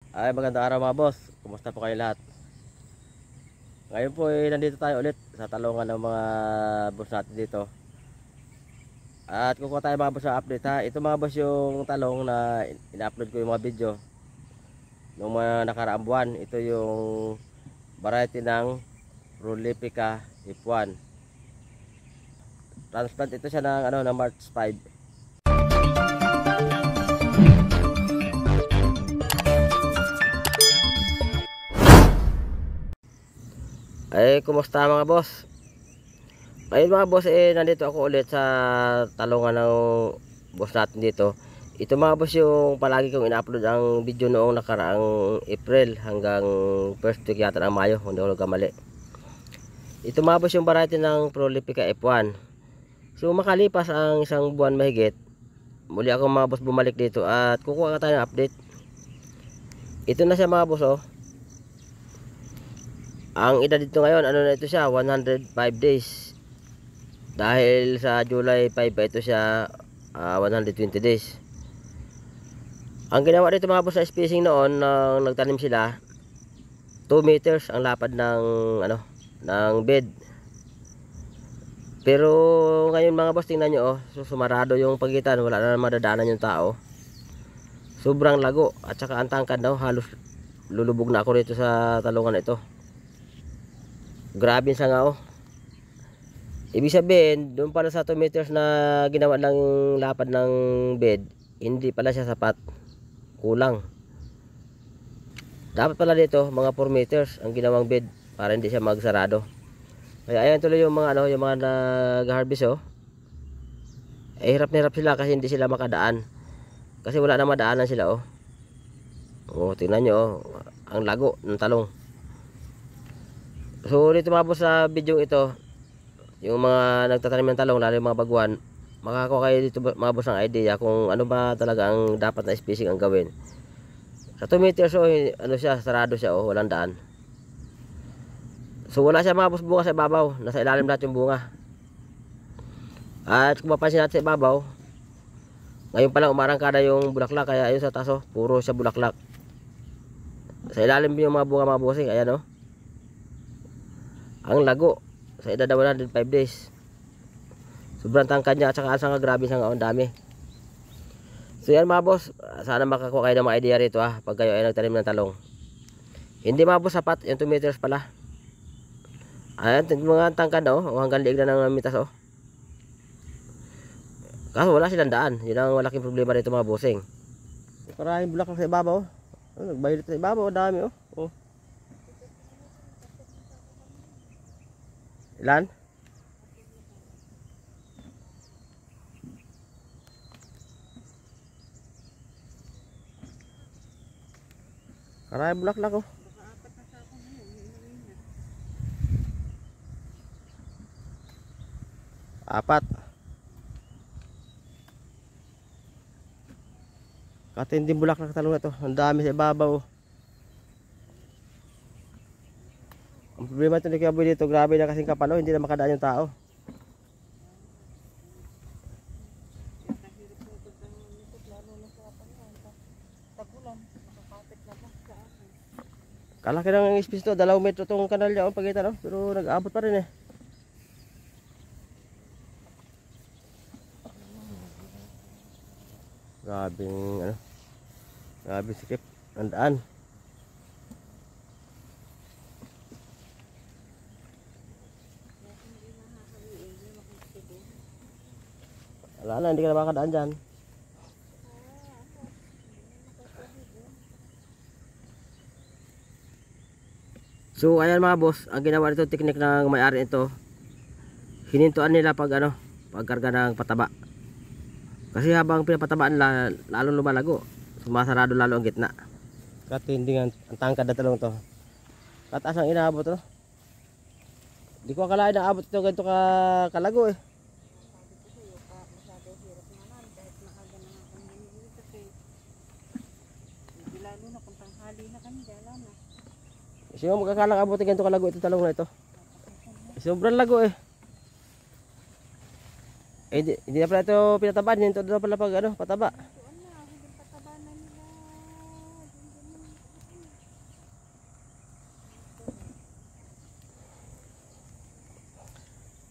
Ay, magandang araw mga boss. Kumusta po kayo lahat? Ngayon po nandito tayo ulit sa talungan ng mga boss natin dito. At kukuha tayo mga boss ng update ha. Ito mga boss yung talong na ina-upload ko yung mga video noong mga nakaraang buwan. Ito yung variety ng Prolifica F1. Transplant ito siya ng March 5. Ay, kumusta mga boss? Ayun mga boss, nandito ako ulit sa talungan ng boss natin dito. Ito mga boss yung palagi kong ina-upload ang video noong nakaraang April hanggang first week yata ng Mayo, kung hindi ako nagkamali. Ito mga boss yung variety ng Prolifica F1. So makalipas ang isang buwan mahigit, muli ako mga boss bumalik dito at kukuha ka tayo ng update. Ito na siya mga boss oh. Ang edad dito ngayon, ano na ito siya, 105 days. Dahil sa July 5 pa ito siya 120 days. Ang ginawa dito mga boss sa spacing noon nang nagtanim sila, 2 meters ang lapad ng bed. Pero ngayon mga boss, tingnan nyo oh, so sumarado yung pagitan, wala na madadaanan yung tao. Sobrang lago at saka ang tangkad daw, halos lulubog na ako rito sa talungan ito. Grabe sa nga oh. Ibig sabihin, doon pala sa 2 meters na ginawa ng lapad ng bed, hindi pala siya sapat. Kulang. Dapat pala dito, mga 4 meters ang ginawang bed para hindi siya magsarado. Kaya ayan tuloy yung mga yung mga nag-harvest oh. Hirap na hirap sila kasi hindi sila makadaan. Kasi wala na madaanan sila oh. Oh, tingnan nyo oh, ang lago ng talong. So dito mga boss sa video ito, yung mga nagtatanim ng talong, lalo yung mga baguhan, makakakuha kayo dito mga boss ng idea kung ano ba talaga ang dapat na spacing ang gawin. Sa 2 meters oh, ano siya, sarado siya oh, walang daan. So wala siya mga boss bunga sa ibabaw, nasa ilalim lahat yung bunga. At kung mapansin natin sa ibabaw, ngayon pa lang umarangkada yung bulaklak, kaya ayun sa taas oh, puro siya bulaklak. Sa ilalim yung mga bunga mga bossing, ayan oh. Ang lago sa edad na 105 days. Sobrang tangkad niya at saka asa nga, grabe sa nga, ang dami. So yan mga boss, sana makakuha kayo ng mga idea rito ha, pag kayo ay nagtanim ng talong. Hindi mga boss sapat, yung 2 meters pala. Ayan, mga tangkad oh, hanggang liig na ng mitas oh. Kaso wala silang daan, yun ang malaking problema rito mga bossing. Maraming bulaklak sa ibabaw oh. Nagbayad sa ibabaw, dami oh. Oh. Ilan? Karami bulaklak oh. Apat. Katinding bulaklak talong na to. Ang dami sa ibabaw. Ang problema ito ni Kaboy dito, grabe na kasing kapal oh, hindi na makadaan yung tao. Kalaki ng space to, 2 metro tong kanal niya oh, pagitan oh, pero nag-aabot pa rin eh. Grabing grabe sikip ang daan. Wala na, hindi ka na makadaan dyan. So ayan mga boss, ang ginawa nito teknik ng may-ari ito, hinintuan nila pagkarga ng pataba. Kasi habang pinapatabaan nila, lalong lumalago, sumasarado lalo ang gitna. Katinding ang tangkad na talong to. Kataas ang inaabot no. Di ko akalain na abot ito ganito kalago eh. Kasi yung magkakalang abutin ganito kalago ito talong na ito. Sobrang lago eh. Hindi na pala ito pinatabaan, hindi na pala pag pataba.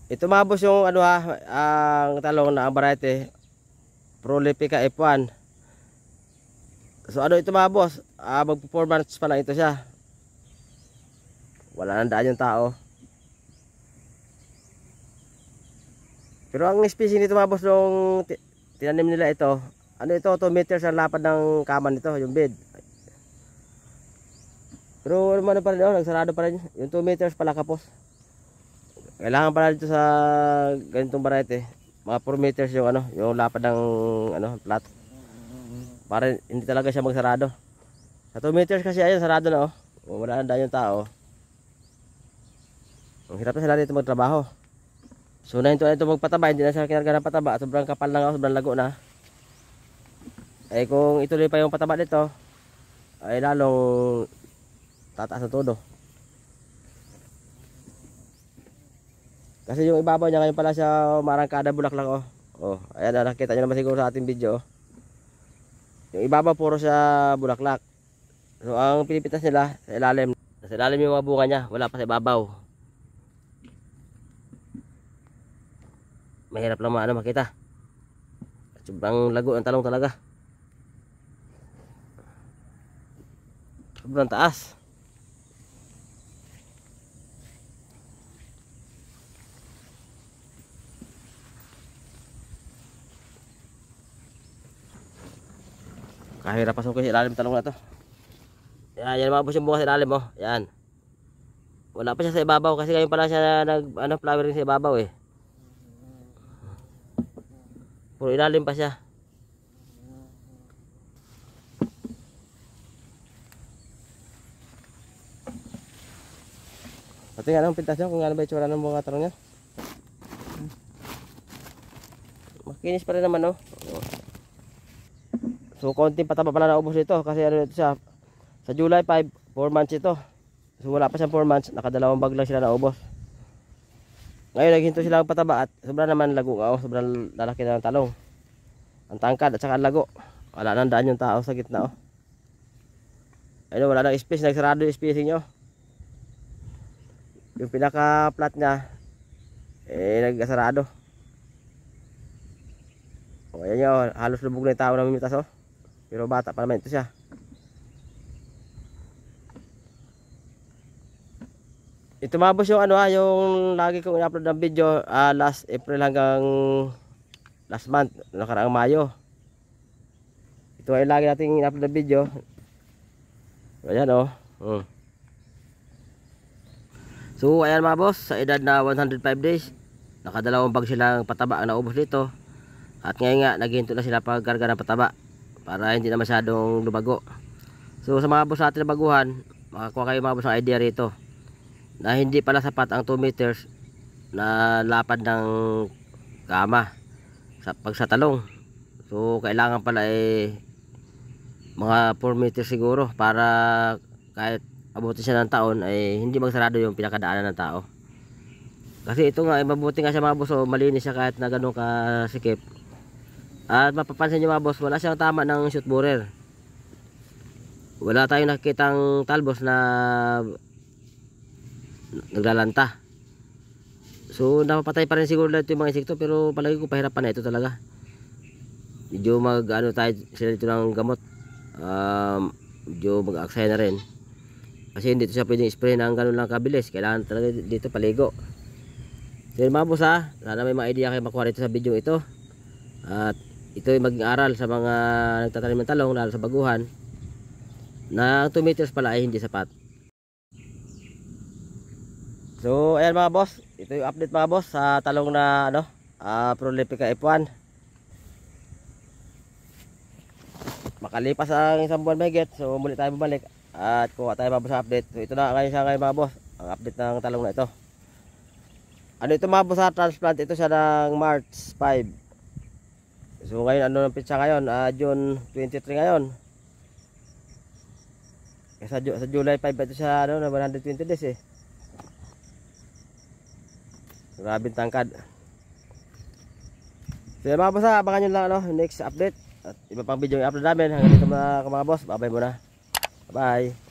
Ito mga boss yung ano ha, ang talong na ang variety Prolifica F1. So ano ito mga boss, mag-performance pa lang ito siya. Wala nang daan yung tao. Pero ang spacing nito mga boss nung tinanim nila ito, ano ito, 2 meters ang lapad ng kaman nito, yung bed. Pero ano pa rin, nagsarado pa rin, yung 2 meters pala kapos. Kailangan pala dito sa ganitong variety, mga 4 meters yung ano, yung lapad ng ano, plat. Para hindi talaga siya magsarado. Sa 2 meters kasi ayun, sarado na oh. Wala nang daan yung tao. Ang hirap na sila dito magtrabaho. So na ito magpataba, hindi na siya kinarga ng pataba. Sobrang kapal na nga, sobrang lago na. Eh kung ituloy pa yung pataba dito, ay lalong tataas na todo. Kasi yung ibabaw niya ngayon pala siya marangkada bulaklak oh. Oh, ayan na, nakita niyo naman siguro sa ating video oh. Yung ibabaw puro siya bulaklak. So ang pinipitas nila sa ilalim. Sa ilalim yung mga bunga niya, wala pa sa ibabaw. Mahirap lang makita. Sobrang lago ang talong talaga. Sobrang taas. Kahirap pasukin sa ilalim talong na to. Yan mga boss yung bunga sa ilalim oh. Yan. Wala pa siya sa ibabaw kasi ngayon pala siya flowering sa ibabaw eh. Puro ilalim pa siya. Pati nga ang pintas niya kung ano ba itsura ng mga talong niya. Makinis pa rin naman oh. So konting pataba pala na ubos ito kasi ano ito siya. Sa July 5, 4 months ito. So wala pa siyang 4 months, nakadalawang bag lang sila na ubos. Ngayon naghinto sila ng pataba at sobrang naman lago nga oh, sobrang lalaki na ng talong. Ang tangkad at saka ang lago. Wala nang daan yung tao sa gitna oh. Ayun, wala nang space, nagsarado yung spacing nyo. Yung pinaka flat niya nagkasarado. O ayan nyo, halos lubog na yung tao na mimitas oh. Pero bata pa naman ito siya. Ito mga boss yung yung lagi kong i-upload ng video last April hanggang last month, nakaraang Mayo. Ito ay lagi nating i-upload ng video. Ayan oh. So ayan mga boss, sa edad na 105 days, nakadalawang bag silang pataba ang naubos dito. At ngayon nga, naghinto na sila pagkarga ng pataba para hindi na masyadong lubago. So sa mga boss natin na baguhan, makakuha kayo mga boss ng idea rito na hindi pala sapat ang 2 meters na lapad ng kama sa talong. So kailangan pala mga 4 meters siguro para kahit abutin siya ng taon ay hindi magsarado yung pinakadaanan ng tao. Kasi ito nga mabuti nga siya mga boss, malinis siya kahit na ganun kasikip. At mapapansin nyo mga boss, wala siyang tama ng shoot borer. Wala tayong nakikitang talbos na naglalanta. So napapatay pa rin siguro dito yung mga insekto, pero palagi ko pahirapan na ito talaga. Medyo tayo sila dito ng gamot. Medyo mag-aksaya na rin. Kasi hindi siya pwedeng spray ng ganun lang kabilis. Kailangan talaga dito paligo. So yun mga boss ha, sana may mga idea kayo makuha rito sa video ito. At ito ay maging aral sa mga nagtatanim ng talong, lalo sa baguhan, na 2 meters pala ay hindi sapat. So ayan mga boss, ito yung update mga boss sa talong na Prolifica F1. Makalipas ang isang buwan mahigit, so muli tayo bumalik at kuha tayo mga boss sa update. So ito na ngayon mga boss, ang update ng talong na ito. Ano ito mga boss sa transplant, ito siya ng March 5. So ngayon ng pitsa ngayon, June 23 ngayon. Sa July 5 ito siya na 120 days eh. Grabing tangkad. So mga boss, abangan nyo lang next update. At iba pang video yung upload namin. Hanggang dito mga boss, bye bye muna. Bye.